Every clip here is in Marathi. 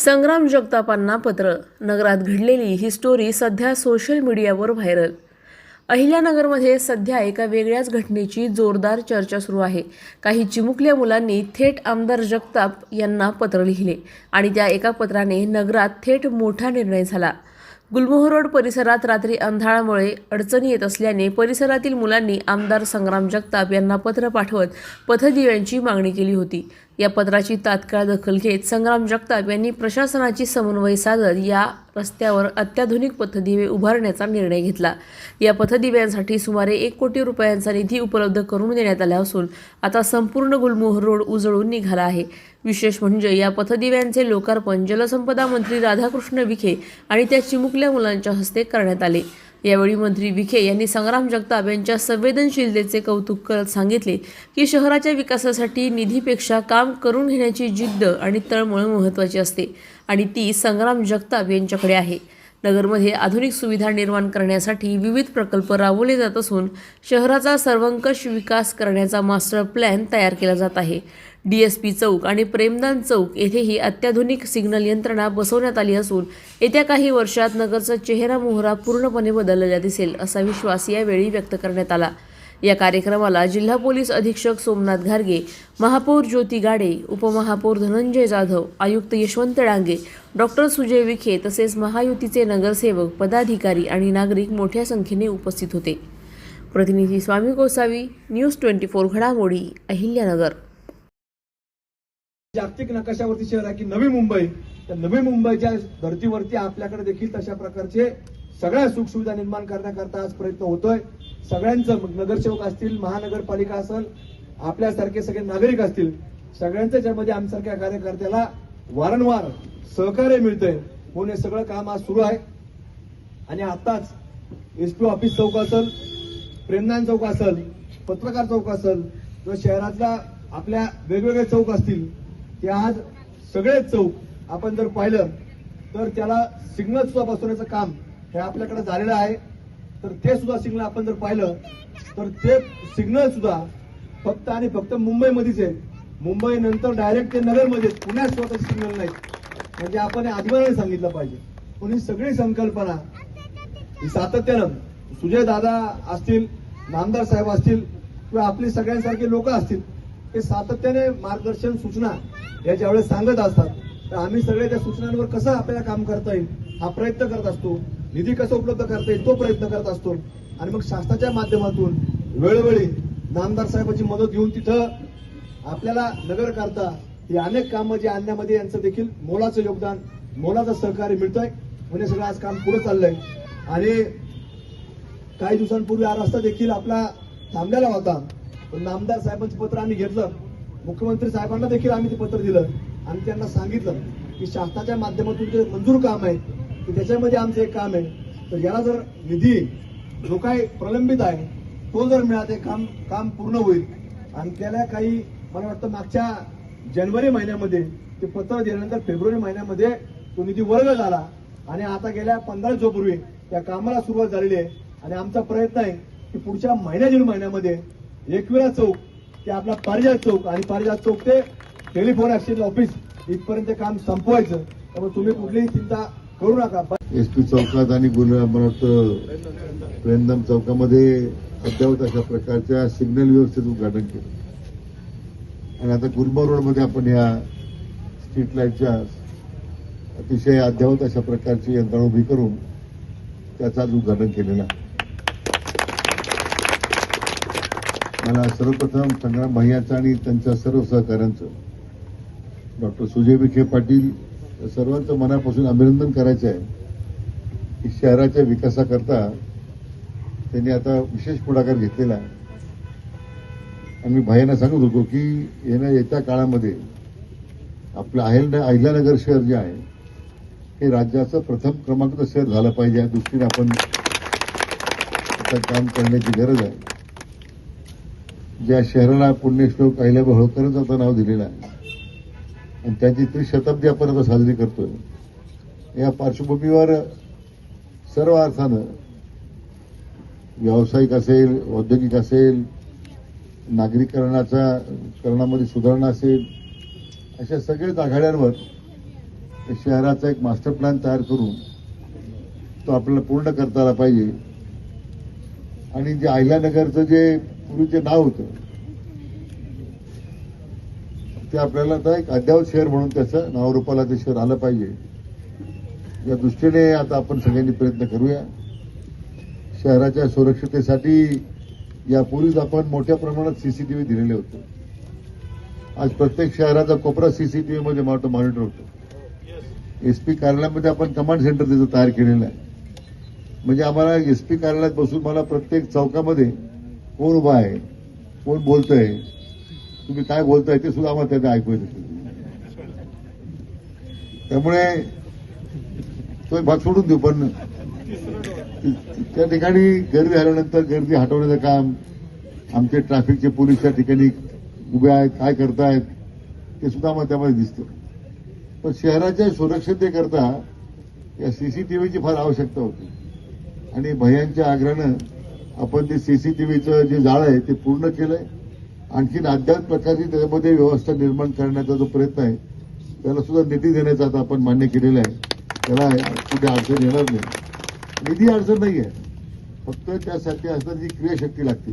संग्राम जगतापांना पत्र. नगरात घडलेली ही स्टोरी सध्या सोशल मीडियावर व्हायरल. अहिल्यानगरमध्ये सध्या एका वेगळ्याच घटनेची जोरदार चर्चा सुरू आहे. काही चिमुकल्या मुलांनी थेट आमदार जगताप यांना पत्र लिहिले आणि त्या एका पत्राने नगरात थेट मोठा निर्णय झाला. गुलमोहर रोड परिसरात रात्री अंधारामुळे अडचणी येत असल्याने परिसरातील मुलांनी आमदार संग्राम जगताप यांना पत्र पाठवत पथदिव्यांची मागणी केली होती. या पत्राची तात्काळ दखल घेत संग्राम जगताप यांनी प्रशासनाची समन्वय साधत या रस्त्यावर अत्याधुनिक पथदिवे उभारण्याचा निर्णय घेतला. या पथदिव्यांसाठी सुमारे 1 कोटी रुपयांचा निधी उपलब्ध करून देण्यात आला असून आता संपूर्ण गुलमोहर रोड उजळून निघाला आहे. विशेष म्हणजे या पथदिव्यांचे लोकार्पण जलसंपदा मंत्री राधाकृष्ण विखे आणि त्या चिमुकल्या मुलांच्या हस्ते करण्यात आले. यावेळी मंत्री विखे यांनी संग्राम जगताप यांच्या संवेदनशीलतेचे कौतुक करत सांगितले की शहराच्या विकासासाठी निधीपेक्षा काम करून घेण्याची जिद्द आणि तळमळ महत्त्वाची असते आणि ती संग्राम जगताप यांच्याकडे आहे. नगरमध्ये आधुनिक सुविधा निर्माण करण्यासाठी विविध प्रकल्प राबवले जात असून शहराचा सर्वंकष विकास करण्याचा मास्टर प्लॅन तयार केला जात आहे. DSP चौक आणि प्रेमदान चौक येथेही अत्याधुनिक सिग्नल यंत्रणा बसवण्यात आली असून येत्या काही वर्षात नगरचा चेहरा मोहरा पूर्णपणे बदललेला दिसेल असा विश्वास यावेळी व्यक्त करण्यात आला. या कार्यक्रमाला जिल्हा पोलीस अधीक्षक सोमनाथ घारगे, महापौर ज्योती गाडे, उपमहापौर धनंजय जाधव, आयुक्त यशवंत डांगे, डॉक्टर सुजय विखे तसेच महायुतीचे नगरसेवक, पदाधिकारी आणि नागरिक मोठ्या संख्येने उपस्थित होते. प्रतिनिधी स्वामी गोसावी, न्यूज 24 घडामोडी, अहिल्यानगर. जागतिक नकाशावरती शहर आहे की नवी मुंबई. त्या नवी मुंबईच्या धर्तीवरती आपल्याकडे देखील तशा प्रकारचे सगळ्या सुखसुविधा निर्माण करण्याकरता आज प्रयत्न होतोय. सगळ्यांचं नगरसेवक असतील, महानगरपालिका असेल, आपल्यासारखे सगळे नागरिक असतील, सगळ्यांचं ज्यामध्ये आमच्यासारख्या कार्यकर्त्याला वारंवार सहकार्य मिळतंय म्हणून हे सगळं काम आज सुरू आहे. आणि आताच SP ऑफिस चौक असेल, प्रेमदान चौक असेल, पत्रकार चौक असेल किंवा शहरातल्या आपल्या वेगवेगळे चौक असतील, ते आज सगळे चौक आपण जर पाहिलं तर त्याला सिग्नल सुद्धा बसवण्याचं काम हे आपल्याकडे झालेलं आहे. तर ते सुद्धा सिग्नल आपण जर पाहिलं तर ते सिग्नल सुद्धा फक्त आणि फक्त मुंबईमध्येच आहे. मुंबई नंतर डायरेक्ट ते नगरमध्ये, पुण्यात स्वतः सिग्नल नाही. म्हणजे आपण आधीमाने सांगितलं पाहिजे. पण ही सगळी संकल्पना ही सातत्यानं सुजय दादा असतील, नामदार साहेब असतील किंवा आपली सगळ्यांसारखे लोक असतील, ते सातत्याने मार्गदर्शन सूचना या ज्यावेळेस सांगत असतात तर आम्ही सगळे त्या सूचनांवर कसं आपल्याला काम करता येईल हा प्रयत्न करत असतो. निधी कसा उपलब्ध करता येईल तो प्रयत्न करत असतो. आणि मग शासनाच्या माध्यमातून वेळोवेळी नामदार साहेबांची मदत घेऊन तिथं आपल्याला नगर करता ही अनेक कामं जे आणण्यामध्ये यांचं देखील मोलाचं योगदान, मोलाचं सहकार्य मिळतंय. म्हणजे सगळं आज काम पुढे चाललंय. आणि काही दिवसांपूर्वी हा रस्ता देखील आपला थांबलेला होता, पण नामदार साहेबांचं पत्र आम्ही घेतलं. मुख्यमंत्री साहेबांना देखील आम्ही ते पत्र दिलं आणि त्यांना सांगितलं की शासनाच्या माध्यमातून जे मंजूर काम आहे की त्याच्यामध्ये आमचं एक काम आहे, तर याला जर निधी जो काही प्रलंबित आहे तो जर मिळाला काम पूर्ण होईल. आणि त्याला काही मला वाटतं मागच्या जानेवारी महिन्यामध्ये ते पत्र दिल्यानंतर फेब्रुवारी महिन्यामध्ये तो निधी वर्ग झाला आणि आता गेल्या 15 दिवसापूर्वी त्या कामाला सुरुवात झालेली आहे. आणि आमचा प्रयत्न आहे की पुढच्या जून महिन्यामध्ये एकविरा चौक ते आपला पारिजात चौक आणि पारिजात चौक ते टेलिफोन एक्सचेंज ऑफिस इथपर्यंत काम संपवायचं. त्यामुळे तुम्ही कुठलीही चिंता करू नका. SP चौकात आणि प्रेमदान चौकामध्ये अद्यावत अशा प्रकारच्या सिग्नल व्यवस्थेचं उद्घाटन केलं. आणि आता गुलमोहर रोडमध्ये आपण या स्ट्रीट लाईटच्या अतिशय अद्यावत अशा प्रकारची यंत्रणा उभी करून त्याचं आज उद्घाटन केलेलं आहे. मला सर्वप्रथम संग्राम भैयाचं आणि त्यांच्या सर्व सहकाऱ्यांचं, डॉक्टर सुजय विखे पाटील सर्वांचं मनापासून अभिनंदन करायचं आहे की शहराच्या विकासाकरता त्यांनी आता विशेष पुढाकार घेतलेला आहे. आणि मी भैयांना सांगत होतो की येत्या काळामध्ये आपलं अहिल्यानगर शहर जे आहे हे राज्याचं प्रथम क्रमांकाचं शहर झालं पाहिजे. या दृष्टीने आपण आता काम करण्याची गरज आहे. ज्या शहराला पुण्यश्लोक अहिल्याबाई होळकरांचं आता नाव दिलेलं आहे आणि त्यांची त्रिशताब्दी आपण आता साजरी करतोय. या पार्श्वभूमीवर सर्व अर्थानं व्यावसायिक असेल, औद्योगिक असेल, नागरिकरणामध्ये सुधारणा असेल, अशा सगळ्याच आघाड्यांवर त्या शहराचा एक मास्टर प्लॅन तयार करून तो आपल्याला पूर्ण करता आला पाहिजे. आणि जे अहिल्यानगरचं जे पूर्वीचे नाव होतं ते आपल्याला आता एक अद्ययावत शहर म्हणून त्याचं नावरूपाला ते शहर आलं पाहिजे. या दृष्टीने आता आपण सगळ्यांनी प्रयत्न करूया. शहराच्या सुरक्षतेसाठी यापूर्वीच आपण मोठ्या प्रमाणात सीसीटीव्ही दिलेले होते. आज प्रत्येक शहराचा कोपरा सीसीटीव्ही मध्ये मॉनिटर होतो. एसपी कार्यालयामध्ये आपण कमांड सेंटर त्याचं तयार केलेलं आहे. म्हणजे आम्हाला एसपी कार्यालयात बसून मला प्रत्येक चौकामध्ये कोण उभा आहे, कोण बोलतंय, तुम्ही काय बोलताय ते सुद्धा आम्हाला त्याचं ऐकू येतं. त्यामुळे तो भाग सोडून देऊ, पण त्या ठिकाणी गर्दी झाल्यानंतर गर्दी हटवण्याचं काम आमचे ट्रॅफिकचे पोलीस त्या ठिकाणी उभे आहेत, काय करतायत ते सुद्धा आम्हाला त्यामध्ये दिसतं. पण शहराच्या सुरक्षतेकरता या सीसीटीव्हीची फार आवश्यकता होती आणि भैयांच्या आग्रहानं आपण ते सीसीटीव्हीचं जे जाळं आहे ते पूर्ण केलंय. आणखीन अद्याप प्रकारची त्याच्यामध्ये व्यवस्था निर्माण करण्याचा जो प्रयत्न आहे त्याला सुद्धा निधी देण्याचा आता आपण मान्य केलेला आहे. त्याला कुठे अडचण येणार नाही. निधी अडचण नाही आहे, फक्त त्यासाठी असणारी जी क्रियाशक्ती लागते,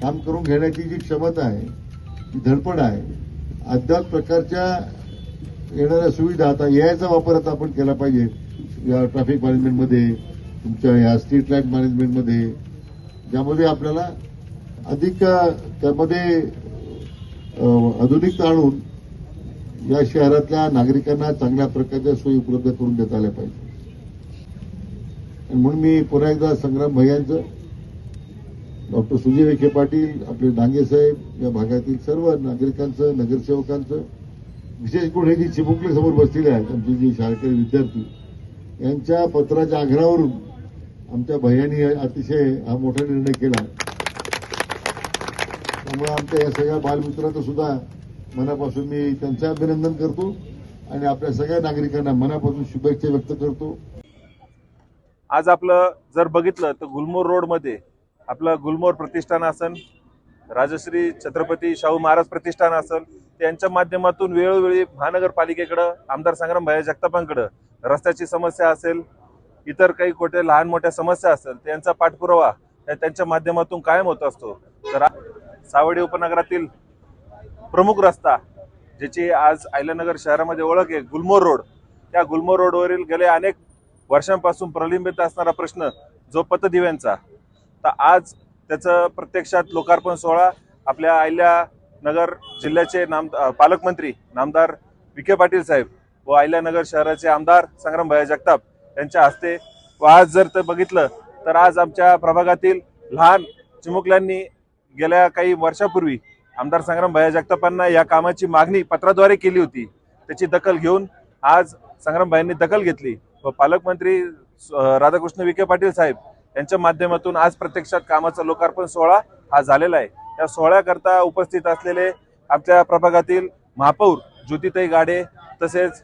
काम करून घेण्याची जी क्षमता आहे, जी धडपड आहे, अद्याप प्रकारच्या येणाऱ्या सुविधा आता याचा वापर आता आपण केला पाहिजे. या ट्रॅफिक मॅनेजमेंटमध्ये, तुमच्या या स्ट्रीट लाईट मॅनेजमेंटमध्ये, ज्यामध्ये आपल्याला अधिक त्यामध्ये आधुनिकता आणून या शहरातल्या नागरिकांना चांगल्या प्रकारच्या सोयी उपलब्ध करून देता आल्या पाहिजे. म्हणून मी पुन्हा एकदा संग्राम भैयांचं, डॉक्टर सुजय विखे पाटील, आपले डांगे साहेब, या भागातील सर्व नागरिकांचं, नगरसेवकांचं, विशेष करून हे जी चिमुकले समोर बसलेले आहेत आमचे जे शाळकरी विद्यार्थी, यांच्या पत्राच्या आग्रहावरून आमच्या भैयांनी अतिशय हा मोठा निर्णय केला. त्यामुळे आमच्या या सगळ्या बालमित्रांचं सुद्धा मनापासून मी त्यांचं अभिनंदन करतो आणि आपल्या सगळ्या नागरिकांना मनापासून शुभेच्छा व्यक्त करतो. आज आपलं जर बघितलं तर गुलमोहर रोडमध्ये आपलं गुलमोहर प्रतिष्ठान असेल, राजश्री छत्रपती शाहू महाराज प्रतिष्ठान असेल, त्यांच्या माध्यमातून वेळोवेळी महानगरपालिकेकडं, आमदार संग्राम भैया जगतापांकडं रस्त्याची समस्या असेल, इतर काही कुठे लहान मोठ्या समस्या असेल त्यांचा पाठपुरावा त्यांच्या माध्यमातून कायम होत असतो. तर सावडी उपनगरातील प्रमुख रस्ता ज्याची आज अहिल्यानगर शहरामध्ये ओळख आहे, गुलमोहर रोड, त्या गुलमोहर रोडवरील गेले अनेक वर्षांपासून प्रलंबित असणारा प्रश्न जो पथदिव्यांचा, तर आज त्याचं प्रत्यक्षात लोकार्पण सोहळा आपल्या अहिल्यानगर जिल्ह्याचे पालकमंत्री नामदार विखे पाटील साहेब व अहिल्यानगर शहराचे आमदार संग्राम भैया जगताप यांच्या हस्ते व आज जर ते बघितलं तर आज आमच्या प्रभागातील लहान चिमुकल्यांनी गेल्या काही वर्षापूर्वी आमदार संग्राम भैया जगतापांना या कामाची मागणी पत्राद्वारे केली होती. त्याची दखल घेऊन आज संग्राम भैयांनी दखल घेतली व पालकमंत्री राधाकृष्ण विखे पाटील साहेब यांच्या माध्यमातून आज प्रत्यक्षात कामाचा लोकार्पण सोहळा हा झालेला आहे. या सोहळ्याकरता उपस्थित असलेले आमच्या प्रभागातील महापौर ज्योतिताई गाडे, तसेच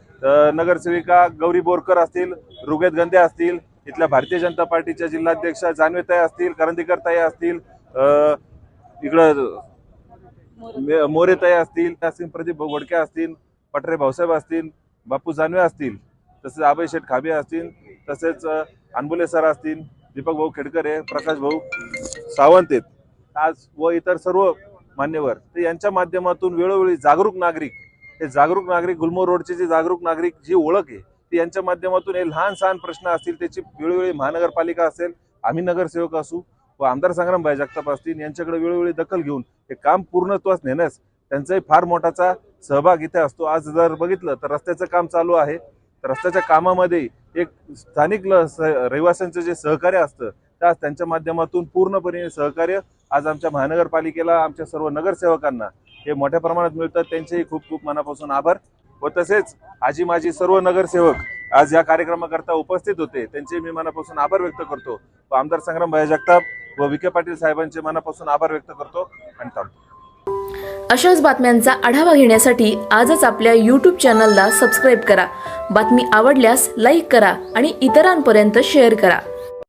नगरसेविका गौरी बोरकर असतील, रुगेत गंधे असतील, इथल्या भारतीय जनता पार्टीच्या जिल्हाध्यक्ष जानवेताई असतील, करंदीकर ताई असतील, इकडं मोरेताई असतील, प्रदीप घोडके असतील, पटरे भाऊसाहेब असतील, बापू जानवे असतील, तसेच अभय शेठ खाबे असतील, तसेच अनबुले सर असतील, दीपक भाऊ खेडकरे, प्रकाश भाऊ सावंत आहेत आज व इतर सर्व मान्यवर. तर यांच्या माध्यमातून वेळोवेळी जागरूक नागरिक, हे जागरूक नागरिक, गुलमोहर रोडचे जे जागरूक नागरिक जी ओळख आहे ती यांच्या माध्यमातून हे लहान सहान प्रश्न असतील त्याची वेळोवेळी महानगरपालिका असेल, आम्ही नगरसेवक असू व आमदार संग्राम भैया जगताप असतील यांच्याकडे वेळोवेळी दखल घेऊन हे काम पूर्णत्वास नेण्यास त्यांचाही फार मोठाचा सहभाग इथे असतो. आज जर बघितलं तर रस्त्याचं काम चालू आहे. तर रस्त्याच्या कामामध्ये एक स्थानिक रहिवाशांचं जे सहकार्य असतं त्या त्यांच्या माध्यमातून पूर्णपणे सहकार्य आज आमच्या महानगरपालिकेला, आमच्या सर्व नगरसेवकांना हे मोठ्या प्रमाणात मिळतात. त्यांचेही खूप खूप मनापासून आभार. व तसेच आजी माझी सर्व नगरसेवक आज या कार्यक्रमाकरता उपस्थित होते, त्यांचे मी मनापासून आभार व्यक्त करतो व आमदार संग्राम भैया जगताप व विखे पाटील साहेबांचे मनापासून आभार व्यक्त करतो आणि थांबतो. अशाच बातम्यांचा आढावा घेण्यासाठी आजच आपल्या YouTube चॅनलला सबस्क्राईब करा. बातमी आवडल्यास लाईक करा आणि इतरांपर्यंत शेअर करा.